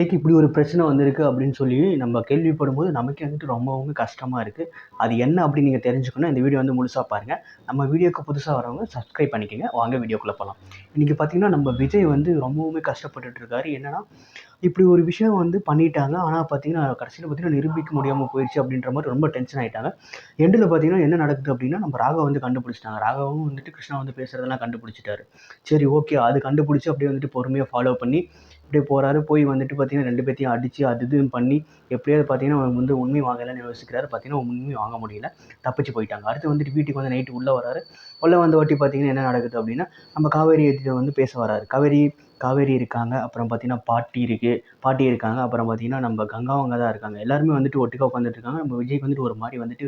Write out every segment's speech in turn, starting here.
இன்னைக்கு இப்படி ஒரு பிரச்சனை வந்திருக்கு அப்படின்னு சொல்லி நம்ம கேள்விப்படும்போது நமக்கே வந்துட்டு ரொம்பவுமே கஷ்டமா இருக்கு. அது என்ன அப்படின்னு நீங்க தெரிஞ்சுக்கணும்னா இந்த வீடியோ வந்து முழுசா பாருங்க. நம்ம வீடியோக்கு புதுசா வரவங்க சப்ஸ்கிரைப் பண்ணிக்கங்க. வாங்க வீடியோக்குள்ள போலாம். இன்னைக்கு பார்த்தீங்கன்னா, நம்ம விஜய் வந்து ரொம்பவுமே கஷ்டப்பட்டுட்டு இருக்காரு. என்னன்னா, இப்படி ஒரு விஷயம் வந்து பண்ணிட்டாங்க. ஆனா பார்த்தீங்கன்னா, கடைசியில பார்த்தீங்கன்னா நிரூபிக்க முடியாம போயிருச்சு அப்படின்ற மாரி ரொம்ப டென்ஷன் ஆயிட்டாங்க. எண்டுல பார்த்தீங்கன்னா என்ன நடக்குது அப்படின்னா, நம்ம ராகவ வந்து கண்டுபிடிச்சுட்டாங்க. ராகவும் வந்துட்டு கிருஷ்ணா வந்து பேசுறதெல்லாம் கண்டுபிடிச்சுட்டாரு. சரி, ஓகே. அது கண்டுபிடிச்சு அப்படியே வந்துட்டு பொறுமையா ஃபாலோ பண்ணி இப்படியே போறாரு. போய் வந்துட்டு பார்த்தீங்கன்னா 2 பேத்தையும் அடிச்சு அது இதுன்னு பண்ணி எப்படியாவது பார்த்தீங்கன்னா அவங்க வந்து உண்மை வாங்கலாம்னு யோசிக்கிறாரு. பார்த்தீங்கன்னா உண்மை வாங்க முடியல. தப்பிச்சு போயிட்டாங்க. அடுத்து வந்துட்டு வீட்டுக்கு வந்து நைட்டு உள்ள வராரு. உள்ள வந்த வாட்டி பார்த்தீங்கன்னா என்ன நடக்குது அப்படின்னா, நம்ம காவேரி கிட்ட வந்து பேச வராரு. காவேரி காவேரி இருக்காங்க. அப்புறம் பார்த்தீங்கன்னா பாட்டி இருக்கு. பாட்டி இருக்காங்க. அப்புறம் பார்த்தீங்கன்னா நம்ம கங்காவும் அங்க தான் இருக்காங்க. எல்லாருமே வந்துட்டு ஒட்டுக்கா உட்காந்துட்டு இருக்காங்க. நம்ம விஜய்க்கு வந்துட்டு ஒரு மாரி வந்துட்டு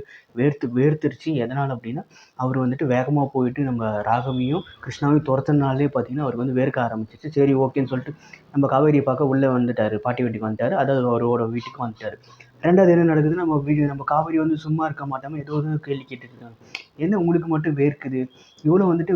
வேர்த்துருச்சு. எதனால அப்படின்னா, அவரு வந்துட்டு வேகமா போயிட்டு நம்ம ராகவியும், கிருஷ்ணாவையும் தொரத்துனனாலயே பார்த்தீங்கன்னா, அவருக்கு வந்து வேர்க்க ஆரம்பிச்சுருச்சு. சரி, ஓகேன்னு சொல்லிட்டு நம்ம காவேரிய பார்க்க உள்ள வந்துட்டாரு. பாட்டி வீட்டுக்கு வந்துட்டாரு. அதாவது அவரோட வீட்டுக்கு வந்துட்டாரு. 2வது என்ன நடக்குதுன்னா, நம்ம காவேரி வந்து சும்மா இருக்க மாட்டாம ஏதோ ஏதோ கேள்வி கேட்டுட்டு இருக்காங்க. என்ன உங்களுக்கு மட்டும் வேர்க்குது? இவ்வளோ வந்துட்டு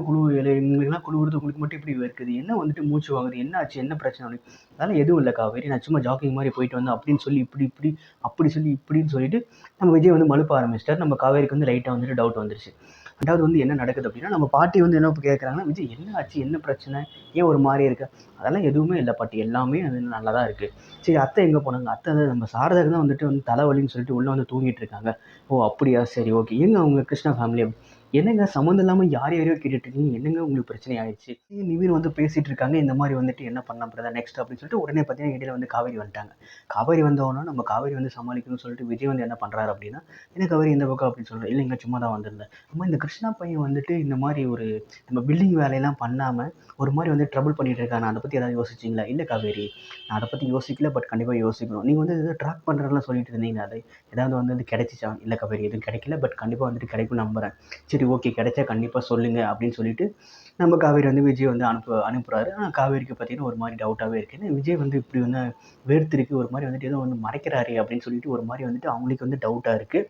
எங்களுக்கெல்லாம் குழு கொடுத்து உங்களுக்கு மட்டும் இப்படி வேர்க்குது? என்ன வந்துட்டு மூச்சு வாங்குது? என்ன ஆச்சு? என்ன பிரச்சனை அப்படின்னு. அதெல்லாம் எதுவும் இல்ல காவேரி. நான் சும்மா ஜாக்கிங் மாரி போயிட்டு வந்தேன் அப்படின்னு சொல்லி இப்படி அப்படி சொல்லி இப்படின்னு சொல்லிட்டு நம்ம விஜய் வந்து மழுப்ப ஆரம்பிச்சுட்டாரு. நம்ம காவேரிக்கு வந்து லைட்டா வந்துட்டு டவுட் வந்துருச்சு. 2வது வந்து என்ன நடக்குது அப்படின்னா, நம்ம பாட்டி வந்து என்ன கேட்குறாங்கன்னா, விஜய் என்ன ஆச்சு? என்ன பிரச்சனை? ஏன் ஒரு மாரி இருக்க? அதெல்லாம் எதுவுமே இல்ல பாட்டி. எல்லாமே அது நல்லா தான் இருக்கு. சரி, அத்தை எங்க போனாங்க? அத்தை தான் நம்ம சாரதாக்கு தான் வந்துட்டு வந்து தலைவலின்னு சொல்லிட்டு உள்ள வந்து தூங்கிட்டு இருக்காங்க. ஓ! அப்படியா? சரி, ஓகே. ஏங்க அவங்க கிருஷ்ணா ஃபேமிலி? என்னங்க சம்மந்தம் இல்லாம யார் யாரையோ கேட்டுட்டு இருக்கீங்க? என்னங்க உங்களுக்கு பிரச்சனை ஆயிடுச்சு? நிவின் வந்து பேசிட்டு இருக்காங்க. இந்த மாரி வந்துட்டு என்ன பண்ணலாம் பிரதர் நெக்ஸ்ட் அப்படின்னு சொல்லிட்டு உடனே பார்த்தீங்கன்னா, இடையில வந்து காவேரி வந்துட்டாங்க. காவேரி வந்தவுடனே நம்ம காவேரி வந்து சமாளிக்கணும்னு சொல்லிட்டு விஜய் வந்து என்ன பண்றாரு அப்படின்னா, என்ன காவேரி இந்த பக்கம் அப்படின்னு சொல்றாரு. இல்லைங்க, சும்மா தான் வந்திருந்தேன். அம்மா, இந்த கிருஷ்ணா பையன் வந்துட்டு இந்த மாரி ஒரு நம்ம பில்டிங் வேலையெல்லாம் பண்ணாம ஒரு மாரி வந்து ட்ரபிள் பண்ணிட்டு இருக்கான். நான் அத பத்தி ஏதாவது யோசிச்சீங்களா? இல்ல காவேரி, நான் அத பத்தி யோசிக்கல. பட் கண்டிப்பா யோசிக்கணும். நீங்க வந்து ஏதோ ட்ராக் பண்றேன்லாம் சொல்லிட்டு இருந்தீங்க. அது ஏதாவது வந்து கிடைச்சுச்சா? இல்ல காவேரி, எதுவும் கிடைக்கல. பட் கண்டிப்பா வந்துட்டு கிடைக்கும்னு நம்புறேன். சரி, ஓகே. கிடைச்சா கண்டிப்பா சொல்லுங்க அப்படின்னு சொல்லிட்டு நம்ம காவேரி வந்து விஜய் வந்து அனுப்புறாரு. ஆனா காவேரிக்கு பார்த்தீங்கன்னா ஒரு மாரி டவுட்டாவே இருக்கு. ஏன்னா விஜய் வந்து இப்படி வந்து வேர்த்திருக்கு. ஒரு மாரி வந்துட்டு ஏதோ வந்து மறைக்கிறாரே அப்படின்னு சொல்லிட்டு ஒரு மாரி வந்துட்டு அவங்களுக்கு வந்து டவுட்டா இருக்கு.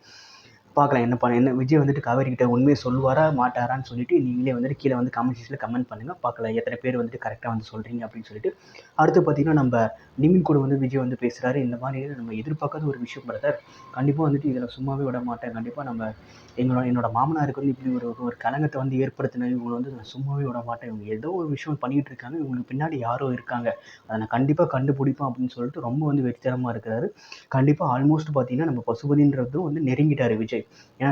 பார்க்கலாம் என்ன விஜய் வந்துட்டு காவேரி கிட்ட உண்மைய சொல்லுவாரா, மாட்டாரான்னு சொல்லிட்டு நீங்களே வந்துட்டு கீழ வந்து கமெண்ட் செக்ஷன்ல கமெண்ட் பண்ணுங்க. பார்க்கலாம் எத்தன பேர் வந்துட்டு கரெக்ட்டா வந்து சொல்றீங்க அப்படின்னு சொல்லிட்டு. அடுத்து பார்த்தீங்கன்னா, நம்ப நிவின் கூட வந்து விஜய் வந்து பேசுறாரு. இந்த மாரி நம்ம எதிர்பார்க்காத ஒரு விஷயம் பிரதர். கண்டிப்பா வந்துட்டு இதில சும்மாவே விட மாட்டேன். கண்டிப்பா நம்ம என்னோட மாமனாருக்கு வந்து இப்படி ஒரு ஒரு களங்கத்த வந்து ஏற்படுத்தின இவங்கள வந்து நான் சும்மாவே விட மாட்டேன். இவங்க ஏதோ ஒரு விஷயம் பண்ணிட்டு இருக்காங்க. இவங்களுக்கு பின்னாடி யாரோ இருக்காங்க. அத நான் கண்டிப்பா கண்டுபிடிப்பேன் அப்படின்னு சொல்லிட்டு ரொம்ப வந்து வெறித்தனமா இருக்கிறாரு. கண்டிப்பா ஆல்மோஸ்ட் பார்த்தீங்கன்னா, நம்ம பசுபதின்றதும் வந்து நெருங்கிட்டாரு விஜய். ஏன்னா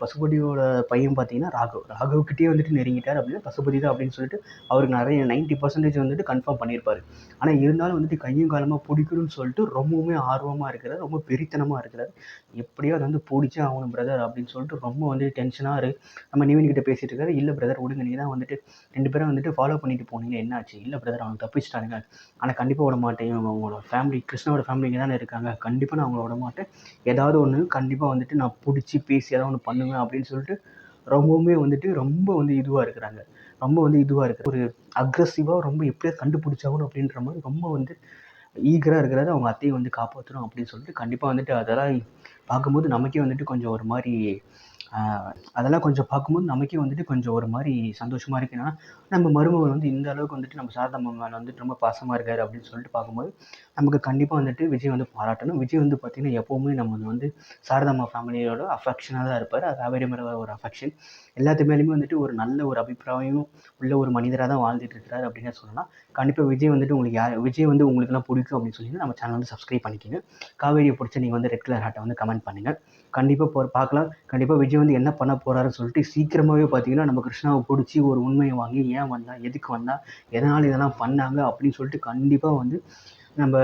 பசுபதியோட பையன் பார்த்தீங்கன்னா ராகவ். ராகவ்கிட்டயே வந்துட்டு நெருங்கிட்டாரு அப்படின்னா பசுபதி தான் அப்படின்னு சொல்லிட்டு அவருக்கு நெறைய 90% வந்துட்டு கன்ஃபார்ம் பண்ணியிருப்பாரு. ஆனா இருந்தாலும் வந்துட்டு கையும் காலுமா புடிக்கணும்னு சொல்லிட்டு ரொம்பவுமே ஆர்வமா இருக்கிறாரு. ரொம்ப வெறித்தனமா இருக்கிறாரு. எப்படியோ அத வந்து புடிச்சே ஆகணும் பிரதர் அப்படின்னு சொல்லிட்டு ரொம்ப வந்து டென்ஷனா நம்ம நிவின் கிட்ட பேசிட்டு இருக்காரு. இல்ல பிரதர், விடுங்க. நீங்க தான் வந்துட்டு 2 பேரும் வந்துட்டு ஃபாலோ பண்ணிட்டு போனீங்க. என்னாச்சு? இல்ல பிரதர், அவங்க தப்பிச்சுட்டானுங்க. ஆனா கண்டிப்பா விடமாட்டேன். அவங்களோட ஃபேமிலி கிருஷ்ணாவோட ஃபேமிலி இங்க தானே இருக்காங்க. கண்டிப்பா நான் அவங்கள விடமாட்டேன். ஏதாவது ஒண்ணு கண்டிப்பா வந்துட்டு நான் புடிச்சு பேசி ஏதாவது ஒண்ணு பண்ணுவேன் அப்படின்னு சொல்லிட்டு ரொம்பவுமே வந்துட்டு ரொம்ப வந்து இதுவா இருக்கிறாங்க. ரொம்ப வந்து இதுவா இருக்கு. ஒரு அக்ரஸிவா ரொம்ப எப்படியாவது கண்டுபிடிச்சாகணும் அப்படின்ற மாரி ரொம்ப வந்து ஈகரா இருக்கிறாரு. அவங்க அத்தைய வந்து காப்பாத்தணும் அப்படின்னு சொல்லிட்டு கண்டிப்பா வந்துட்டு அதெல்லாம் பார்க்கும்போது நமக்கே வந்துட்டு கொஞ்சம் ஒரு மாரி அ அதெல்லாம் கொஞ்சம் பார்க்கும்போது நமக்கே வந்துட்டு கொஞ்சம் ஒரு மாரி சந்தோஷமா இருக்கு. ஏன்னா, நம்ம மருமகள் வந்து இந்த அளவுக்கு வந்துட்டு நம்ம சாரதாம்மா மேல வந்துட்டு ரொம்ப பாசமா இருக்காரு அப்படின்னு சொல்லிட்டு பார்க்கும்போது, நமக்கு கண்டிப்பா வந்துட்டு விஜய் வந்து பாராட்டணும். விஜய் வந்து பார்த்தீங்கன்னா, எப்பவுமே நம்ம வந்து சாரதாம்மா ஃபேமிலியோட அஃபெக்ஷனா தான் இருப்பாரு. அது காவேரி மேல ஒரு அஃபெக்ஷன். எல்லாத்து மேலயுமே வந்துட்டு ஒரு நல்ல ஒரு அபிப்பிராயம் உள்ள ஒரு மனிதரா தான் வாழ்ந்துட்டு இருக்கிறாரு அப்படின்னே சொல்லலாம். கண்டிப்பா விஜய் வந்துட்டு விஜய் வந்து உங்களுக்கெல்லாம் பிடிக்கும் அப்படின்னு சொன்னீங்கன்னா, நம்ம சேனல் வந்து சப்ஸ்கிரைப் பண்ணிக்கங்க. காவேரியை பிடிச்சா நீங்க வந்து ரெட் கலர் ஹார்ட்ட வந்து கமெண்ட் பண்ணுங்க. கண்டிப்பா பார்க்கலாம். கண்டிப்பா விஜய் வந்து என்ன பண்ண போறாருன்னு சொல்லிட்டு சீக்கிரமாவே பார்த்தீங்கன்னா, நம்ம கிருஷ்ணாவ புடிச்சு ஒரு உண்மைய வாங்கி ஏன் வந்தா? எதுக்கு வந்தா? எதனால இதெல்லாம் பண்ணாங்க? அப்படின்னு சொல்லிட்டு கண்டிப்பா வந்து நம்ம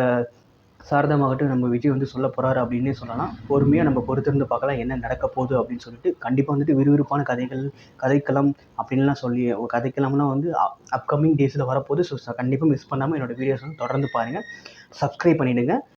சாரதாம்மாகிட்ட நம்ம விஜய் வந்து சொல்லப் போறாரு அப்படின்னே சொல்லலாம். பொறுமையா நம்ம பொறுத்திருந்து பார்க்கலாம் என்ன நடக்க போகுது அப்படின்னு சொல்லிட்டு. கண்டிப்பா வந்துட்டு விறுவிறுப்பான கதைக்களம் அப்படின்லாம் சொல்லி கதைக்களம்லாம் வந்து அப்கமிங் டேஸ்ல வரப்போகுது. ஸோ கண்டிப்பா மிஸ் பண்ணாம என்னோட வீடியோஸ் வந்து தொடர்ந்து பாருங்க. சப்ஸ்கிரைப் பண்ணிடுங்க.